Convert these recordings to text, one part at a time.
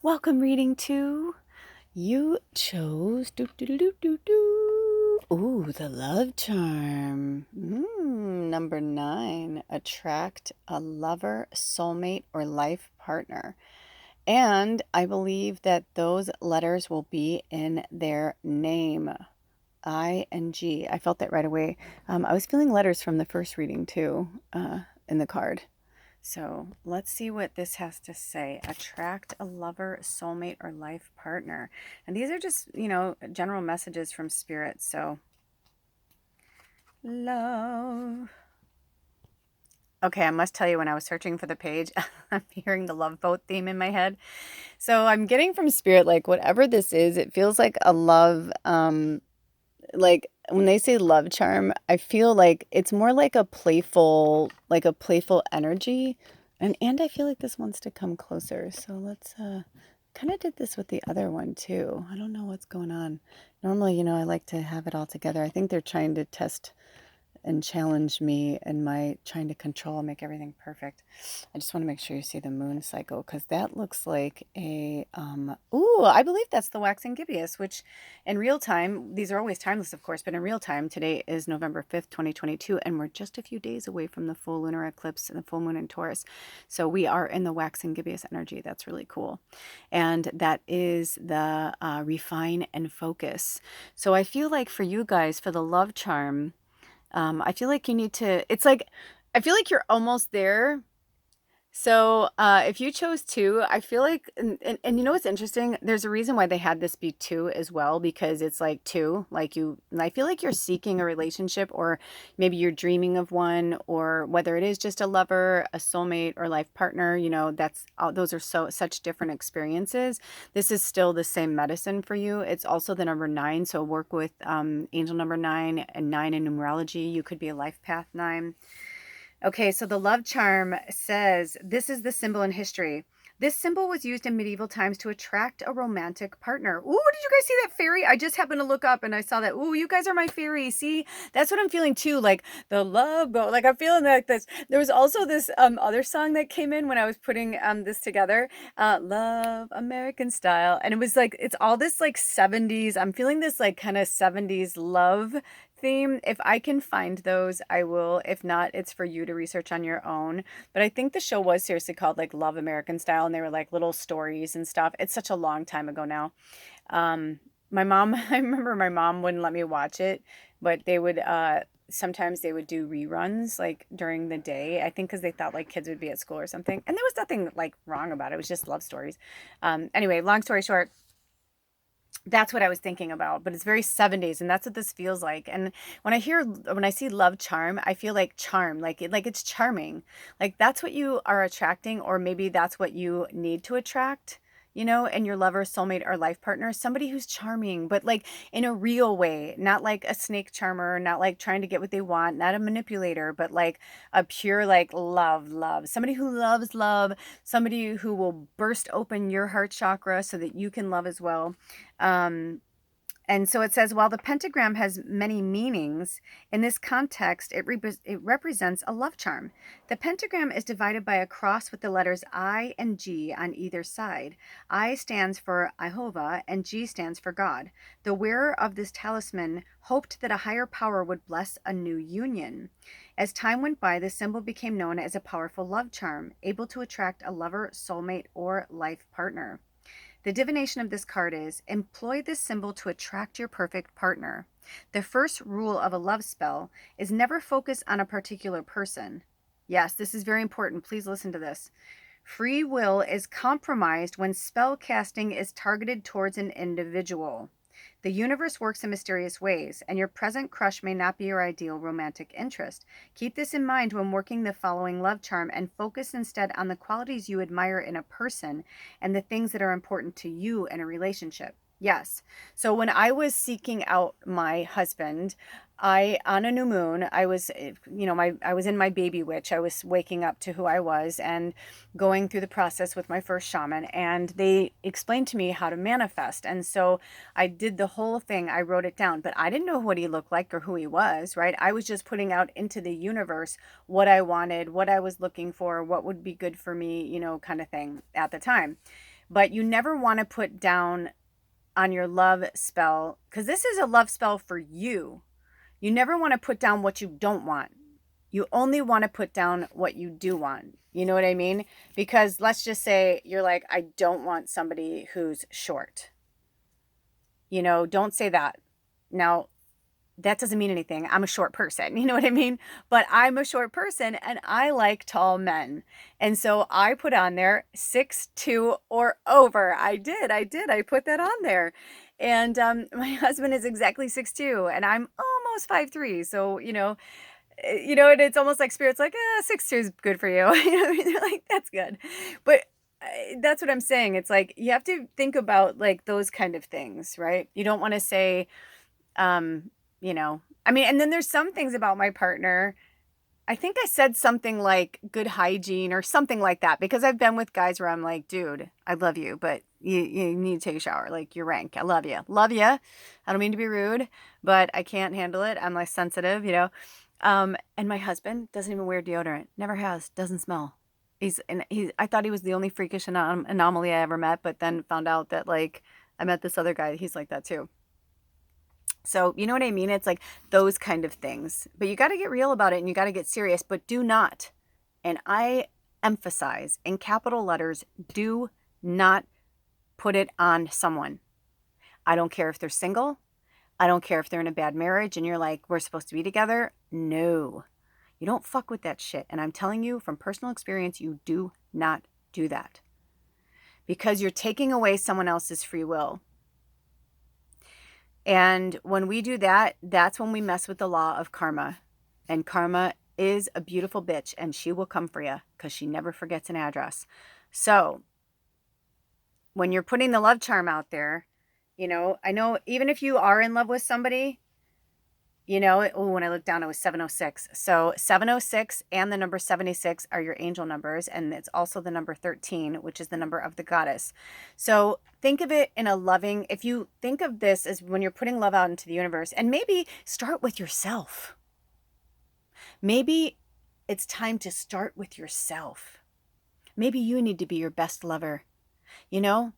Welcome reading to You Chose Ooh, the love charm. Number 9. Attract a lover, soulmate, or life partner. And I believe that those letters will be in their name. I and G. I felt that right away. I was feeling letters from the first reading too, in the card. So let's see what this has to say. Attract a lover, soulmate, or life partner. And these are just, general messages from spirit. So love. Okay, I must tell you, when I was searching for the page, I'm hearing the love boat theme in my head. So I'm getting from spirit, like whatever this is, it feels like a love, like when they say love charm, I feel like it's more like a playful energy. And I feel like this wants to come closer. So let's kind of did this with the other one too. I don't know what's going on. Normally, I like to have it all together. I think they're trying to test and challenge me in my trying to control and make everything perfect. I just want to make sure you see the moon cycle, because that looks like a I believe that's the waxing gibbous, which in real time, these are always timeless, of course, but in real time, today is November 5th, 2022, and we're just a few days away from the full lunar eclipse and the full moon in Taurus. So we are in the waxing gibbous energy. That's really cool. And that is the refine and focus. So I feel like for you guys, for the love charm, I feel like you need to, it's like, I feel like you're almost there. So if you chose 2, I feel like, and you know what's interesting? There's a reason why they had this be 2 as well, because it's like 2, like and I feel like you're seeking a relationship, or maybe you're dreaming of one, or whether it is just a lover, a soulmate, or life partner, that's those are such different experiences. This is still the same medicine for you. It's also the number 9, so work with angel number 9 and 9 in numerology. You could be a life path 9. Okay, so the love charm says, this is the symbol in history. This symbol was used in medieval times to attract a romantic partner. Ooh, did you guys see that fairy? I just happened to look up and I saw that. Ooh, you guys are my fairy. See, that's what I'm feeling too. Like the love boat. Like I'm feeling like this. There was also this other song that came in when I was putting this together. Love American Style. And it was like, it's all this like 70s. I'm feeling this like kind of 70s love theme. If I can find those, I will. If not, it's for you to research on your own. But I think the show was seriously called like Love American Style, and they were like little stories and stuff. It's such a long time ago now. My mom, I remember my mom wouldn't let me watch it, but they would sometimes they would do reruns like during the day, I think, because they thought like kids would be at school or something, and there was nothing like wrong about it. It was just love stories. Anyway, long story short, that's what I was thinking about, but it's very 70s, and that's what this feels like. And when I see love charm, I feel like charm, like it's charming. Like that's what you are attracting, or maybe that's what you need to attract, and your lover, soulmate, or life partner, somebody who's charming, but like in a real way, not like a snake charmer, not like trying to get what they want, not a manipulator, but like a pure like love, somebody who loves love, somebody who will burst open your heart chakra so that you can love as well. um, and so it says, while the pentagram has many meanings, in this context, it represents a love charm. The pentagram is divided by a cross with the letters I and G on either side. I stands for Jehovah and G stands for God. The wearer of this talisman hoped that a higher power would bless a new union. As time went by, the symbol became known as a powerful love charm, able to attract a lover, soulmate, or life partner. The divination of this card is, employ this symbol to attract your perfect partner. The first rule of a love spell is never focus on a particular person. Yes, this is very important. Please listen to this. Free will is compromised when spell casting is targeted towards an individual. The universe works in mysterious ways, and your present crush may not be your ideal romantic interest. Keep this in mind when working the following love charm, and focus instead on the qualities you admire in a person and the things that are important to you in a relationship. Yes. So when I was seeking out my husband, on a new moon, I was, I was in my baby witch. I was waking up to who I was and going through the process with my first shaman, and they explained to me how to manifest. And so I did the whole thing. I wrote it down, but I didn't know what he looked like or who he was, right? I was just putting out into the universe what I wanted, what I was looking for, what would be good for me, kind of thing at the time. But you never want to put down on your love spell, because this is a love spell for you. You never want to put down what you don't want. You only want to put down what you do want. You know what I mean? Because let's just say you're like, I don't want somebody who's short. You know, don't say that. Now, that doesn't mean anything. I'm a short person. You know what I mean? But I'm a short person and I like tall men. And so I put on there 6'2" or over. I did. I put that on there. And my husband is exactly 6'2" and I'm almost 5'3". So, and it's almost like spirit's like, 6'2" is good for you. They're like, that's good. But that's what I'm saying. It's like, you have to think about like those kind of things, right? You don't want to say, and then there's some things about my partner. I think I said something like good hygiene or something like that, because I've been with guys where I'm like, dude, I love you, but you need to take a shower. Like, you're rank. I love you. Love you. I don't mean to be rude, but I can't handle it. I'm like sensitive, and my husband doesn't even wear deodorant. Never has. Doesn't smell. I thought he was the only freakish anomaly I ever met, but then found out that like I met this other guy. He's like that too. So, you know what I mean? It's like those kind of things. But you got to get real about it and you got to get serious, but do not, and I emphasize in capital letters, do not put it on someone. I don't care if they're single. I don't care if they're in a bad marriage and you're like, we're supposed to be together. No, you don't fuck with that shit. And I'm telling you from personal experience, you do not do that, because you're taking away someone else's free will. And when we do that, that's when we mess with the law of karma. And karma is a beautiful bitch, and she will come for you because she never forgets an address. So when you're putting the love charm out there, I know even if you are in love with somebody, when I looked down, it was 706. So 706 and the number 76 are your angel numbers. And it's also the number 13, which is the number of the goddess. So think of it in a loving, if you think of this as when you're putting love out into the universe, and maybe start with yourself. Maybe it's time to start with yourself. Maybe you need to be your best lover. Some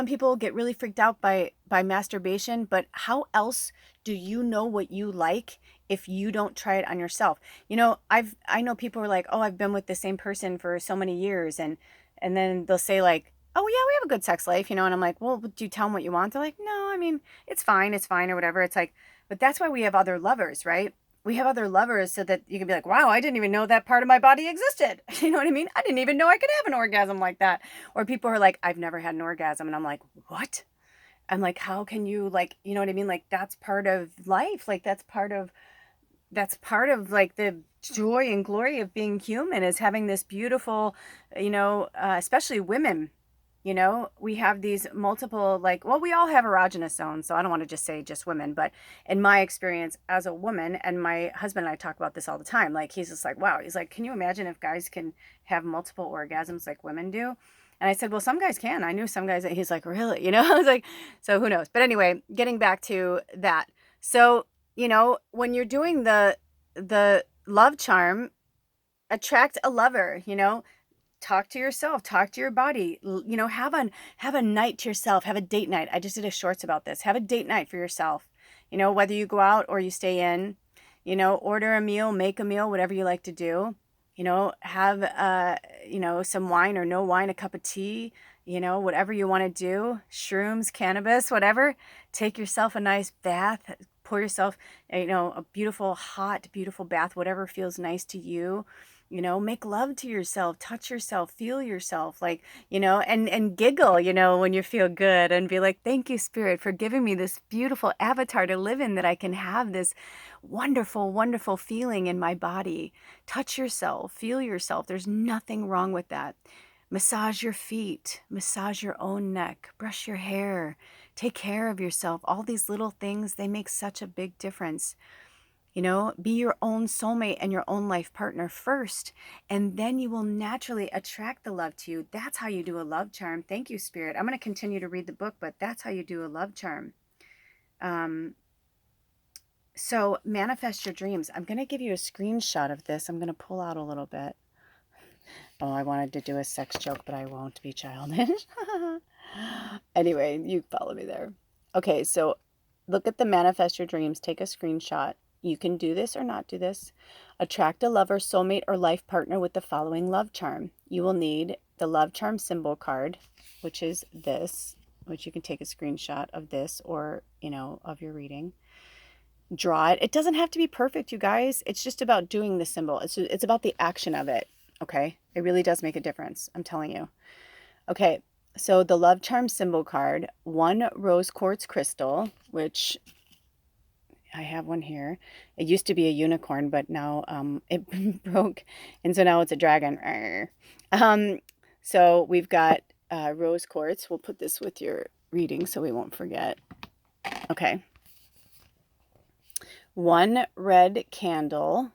people get really freaked out by masturbation, but how else do you know what you like if you don't try it on yourself? I know people are like, oh, I've been with the same person for so many years, and then they'll say like, oh yeah, we have a good sex life, and I'm like, well, do you tell them what you want? They're like, no, I mean, it's fine, or whatever. It's like, but that's why we have other lovers, right? We have other lovers so that you can be like, wow, I didn't even know that part of my body existed. You know what I mean? I didn't even know I could have an orgasm like that. Or people are like, I've never had an orgasm. And I'm like, what? I'm like, how can you, like, you know what I mean? Like, that's part of life. Like, that's part of like the joy and glory of being human, is having this beautiful, especially women. We have these multiple, like, well, we all have erogenous zones, so I don't want to just say just women, but in my experience as a woman, and my husband and I talk about this all the time, like, he's just like, wow, he's like, can you imagine if guys can have multiple orgasms like women do? And I said, well, some guys can. I knew some guys that. He's like, really? I was like, so who knows? But anyway, getting back to that. So, when you're doing the love charm, attract a lover, talk to yourself, talk to your body, have a night to yourself, have a date night. I just did a shorts about this. Have a date night for yourself, whether you go out or you stay in, order a meal, make a meal, whatever you like to do, have, some wine or no wine, a cup of tea, whatever you want to do, shrooms, cannabis, whatever. Take yourself a nice bath, pour yourself, a beautiful, hot, beautiful bath, whatever feels nice to you. Make love to yourself, touch yourself, feel yourself, like, and giggle, when you feel good, and be like, thank you, Spirit, for giving me this beautiful avatar to live in, that I can have this wonderful, wonderful feeling in my body. Touch yourself, feel yourself. There's nothing wrong with that. Massage your feet, massage your own neck, brush your hair, take care of yourself. All these little things, they make such a big difference. Be your own soulmate and your own life partner first, and then you will naturally attract the love to you. That's how you do a love charm. Thank you, Spirit. I'm going to continue to read the book, but that's how you do a love charm. So manifest your dreams. I'm going to give you a screenshot of this. I'm going to pull out a little bit. Oh, I wanted to do a sex joke, but I won't be childish. Anyway, you follow me there. Okay, so look at the manifest your dreams. Take a screenshot. You can do this or not do this. Attract a lover, soulmate, or life partner with the following love charm. You will need the love charm symbol card, which is this, which you can take a screenshot of this or, of your reading. Draw it. It doesn't have to be perfect, you guys. It's just about doing the symbol. It's about the action of it, okay? It really does make a difference, I'm telling you. Okay, so the love charm symbol card, 1 rose quartz crystal, which I have one here. It used to be a unicorn, but now it broke, and so now it's a dragon. So we've got rose quartz. We'll put this with your reading so we won't forget. Okay. 1 red candle,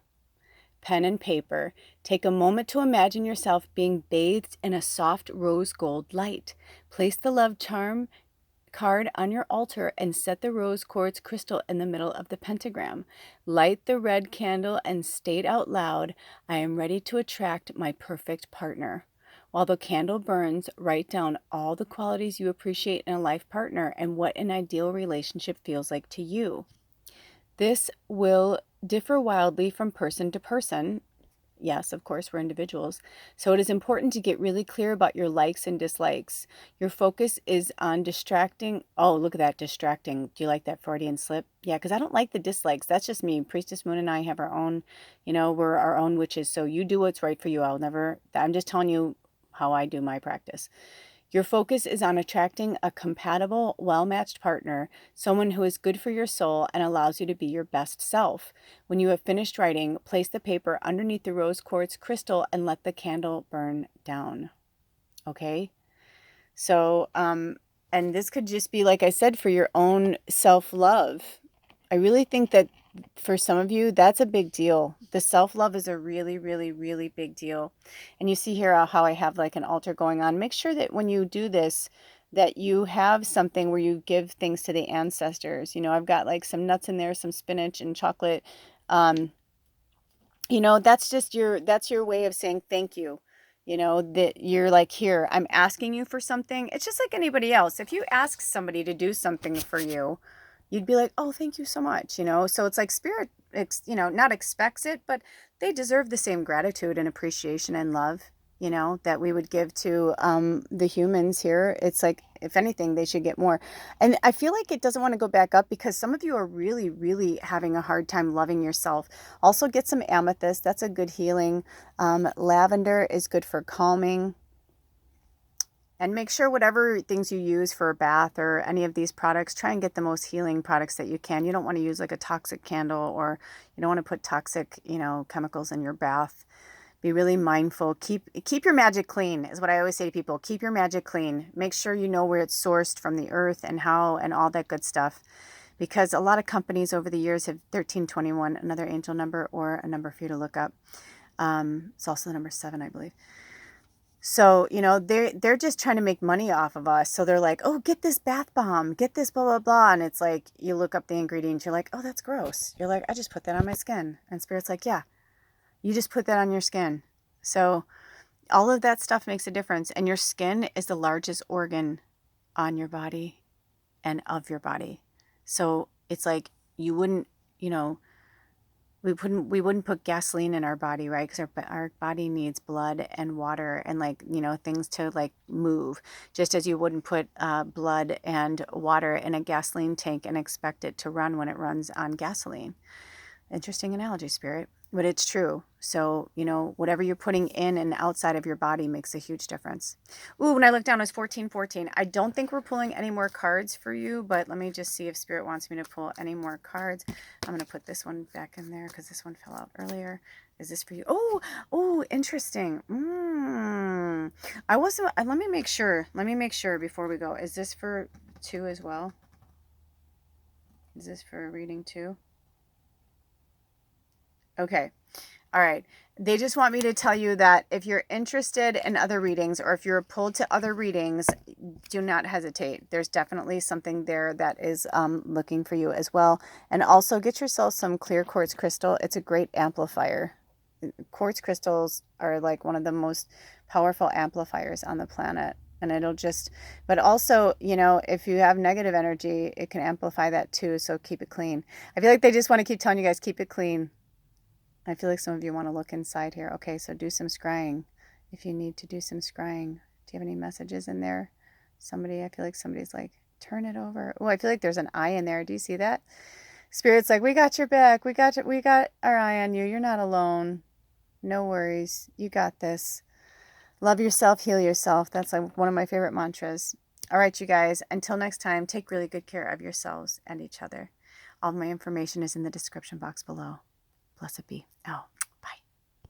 pen and paper. Take a moment to imagine yourself being bathed in a soft rose gold light. Place the love charm card on your altar and set the rose quartz crystal in the middle of the pentagram. Light the red candle and state out loud, I am ready to attract my perfect partner. While the candle burns, write down all the qualities you appreciate in a life partner and what an ideal relationship feels like to you. This will differ wildly from person to person. Yes, of course, we're individuals. So it is important to get really clear about your likes and dislikes. Your focus is on distracting. Oh, look at that, distracting. Do you like that Freudian slip? Yeah, because I don't like the dislikes. That's just me. Priestess Moon and I have our own, we're our own witches. So you do what's right for you. I'm just telling you how I do my practice. Your focus is on attracting a compatible, well-matched partner, someone who is good for your soul and allows you to be your best self. When you have finished writing, place the paper underneath the rose quartz crystal and let the candle burn down. Okay? So, and this could just be, like I said, for your own self-love. I really think that for some of you, that's a big deal. The self-love is a really, really, really big deal. And you see here how I have like an altar going on. Make sure that when you do this, that you have something where you give things to the ancestors. I've got like some nuts in there, some spinach and chocolate. That's your way of saying thank you. That you're like, here, I'm asking you for something. It's just like anybody else. If you ask somebody to do something for you, you'd be like, oh, thank you so much, So it's like spirit, not expects it, but they deserve the same gratitude and appreciation and love, that we would give to the humans here. It's like, if anything, they should get more. And I feel like it doesn't want to go back up because some of you are really, really having a hard time loving yourself. Also get some amethyst. That's a good healing. Lavender is good for calming. And make sure whatever things you use for a bath or any of these products, try and get the most healing products that you can. You don't want to use like a toxic candle, or you don't want to put toxic, chemicals in your bath. Be really mindful. Keep your magic clean is what I always say to people. Keep your magic clean. Make sure you know where it's sourced from the earth and how and all that good stuff. Because a lot of companies over the years have 1321, another angel number or a number for you to look up. It's also the number 7, I believe. So, they're just trying to make money off of us. So they're like, oh, get this bath bomb, get this blah, blah, blah. And it's like, you look up the ingredients, you're like, oh, that's gross. You're like, I just put that on my skin. And Spirit's like, yeah, you just put that on your skin. So all of that stuff makes a difference. And your skin is the largest organ on your body and of your body. So it's like, you wouldn't, we wouldn't put gasoline in our body, right? Because our body needs blood and water and things to like move. Just as you wouldn't put blood and water in a gasoline tank and expect it to run when it runs on gasoline. Interesting analogy, Spirit, but it's true. So, whatever you're putting in and outside of your body makes a huge difference. Ooh, when I look down, it was 1414. I don't think we're pulling any more cards for you, but let me just see if Spirit wants me to pull any more cards. I'm going to put this one back in there because this one fell out earlier. Is this for you? Oh, interesting. I wasn't, let me make sure before we go. Is this for 2 as well? Is this for reading 2? Okay. All right. They just want me to tell you that if you're interested in other readings or if you're pulled to other readings, do not hesitate. There's definitely something there that is looking for you as well. And also get yourself some clear quartz crystal. It's a great amplifier. quartz crystals are like one of the most powerful amplifiers on the planet. And it'll just, but also, you know, if you have negative energy, it can amplify that too. So keep it clean. I feel like they just want to keep telling you guys, keep it clean. I feel like some of you want to look inside here. Okay, so do some scrying if you need to do some scrying. Do you have any messages in there? Somebody, I feel like somebody's like, turn it over. Oh, I feel like there's an eye in there. Do you see that? Spirit's like, we got your back. We got our eye on you. You're not alone. No worries. You got this. Love yourself, heal yourself. That's like one of my favorite mantras. All right, you guys. Until next time, take really good care of yourselves and each other. All my information is in the description box below. Blessed be. Oh,